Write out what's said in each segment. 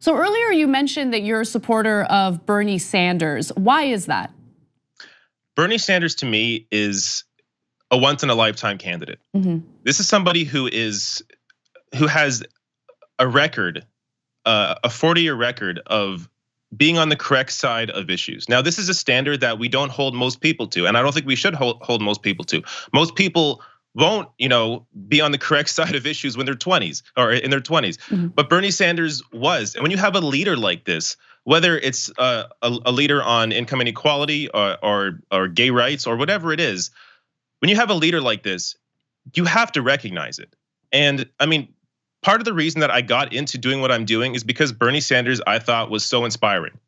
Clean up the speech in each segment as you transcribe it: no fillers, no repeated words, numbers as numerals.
So earlier you mentioned that you're a supporter of Bernie Sanders. Why is that? Bernie Sanders to me is a once in a lifetime candidate. This is somebody who has a record, a 40-year record of being on the correct side of issues. Now, this is a standard that we don't hold most people to, and I don't think we should hold most people to. Most people won't, be on the correct side of issues when they're 20s or in their 20s. But Bernie Sanders was. And when you have a leader like this, whether it's a leader on income inequality or gay rights or whatever it is, when you have a leader like this, you have to recognize it. And I mean, part of the reason that I got into doing what I'm doing is because Bernie Sanders, I thought, was so inspiring.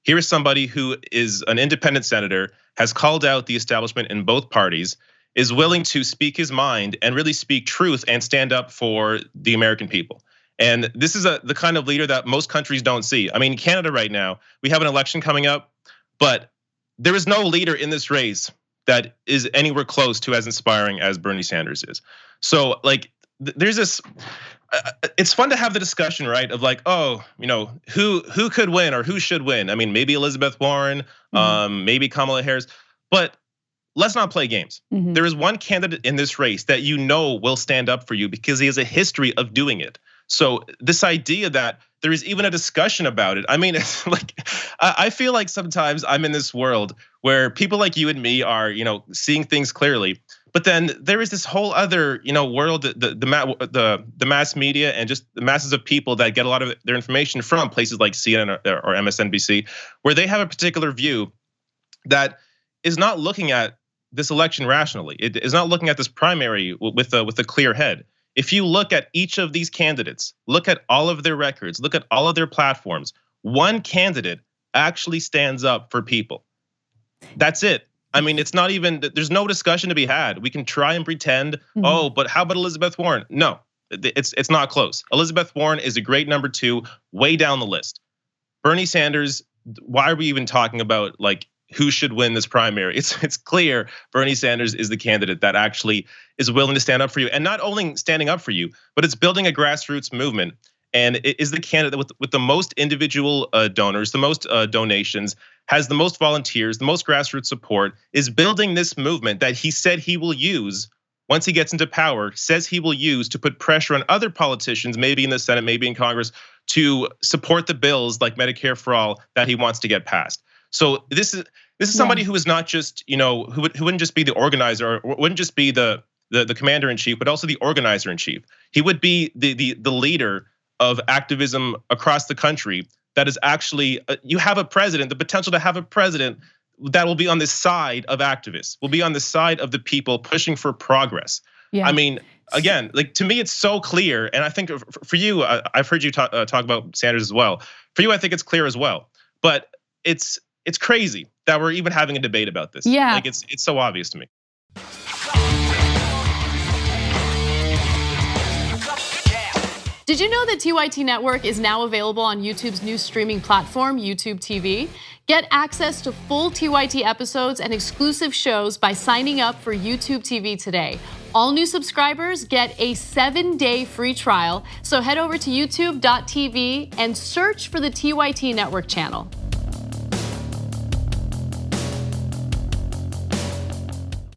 Here is somebody who is an independent senator, has called out the establishment in both parties, is willing to speak his mind and really speak truth and stand up for the American people. And this is the kind of leader that most countries don't see. I mean, Canada right now, we have an election coming up, but there is no leader in this race that is anywhere close to as inspiring as Bernie Sanders is. So like, there's this, it's fun to have the discussion, right? Of like, who could win or who should win? I mean, maybe Elizabeth Warren, maybe Kamala Harris, but let's not play games. There is one candidate in this race that will stand up for you because he has a history of doing it. So this idea that there is even a discussion about it, I mean, it's like, I feel like sometimes I'm in this world where people like you and me are, seeing things clearly. But then there is this whole other, world, the mass media and just the masses of people that get a lot of their information from places like CNN or MSNBC, where they have a particular view that is not looking at this election rationally. It is not looking at this primary with a clear head. If you look at each of these candidates, look at all of their records, look at all of their platforms, one candidate actually stands up for people. That's it. I mean, it's not even, there's no discussion to be had. We can try and pretend, but how about Elizabeth Warren? No, it's not close. Elizabeth Warren is a great number 2, way down the list. Bernie Sanders, why are we even talking about like who should win this primary? It's clear Bernie Sanders is the candidate that actually is willing to stand up for you, and not only standing up for you, but it's building a grassroots movement. And it is the candidate with the most individual donors, the most donations, has the most volunteers, the most grassroots support, is building this movement that he said he will use once he gets into power, says he will use to put pressure on other politicians, maybe in the Senate, maybe in Congress, to support the bills like Medicare for all that he wants to get passed. So this is somebody who is not just, who wouldn't just be the organizer or wouldn't just be the commander in chief, but also the organizer in chief. He would be the leader of activism across the country that is actually, you have a president, the potential to have a president that will be on the side of activists, will be on the side of the people pushing for progress. I mean, again, like to me, it's so clear. And I think for you, I've heard you talk about Sanders as well. For you, I think it's clear as well. But it's crazy that we're even having a debate about this. Like it's so obvious to me. Did you know that TYT Network is now available on YouTube's new streaming platform, YouTube TV? Get access to full TYT episodes and exclusive shows by signing up for YouTube TV today. All new subscribers get a 7-day free trial, so head over to youtube.tv and search for the TYT Network channel.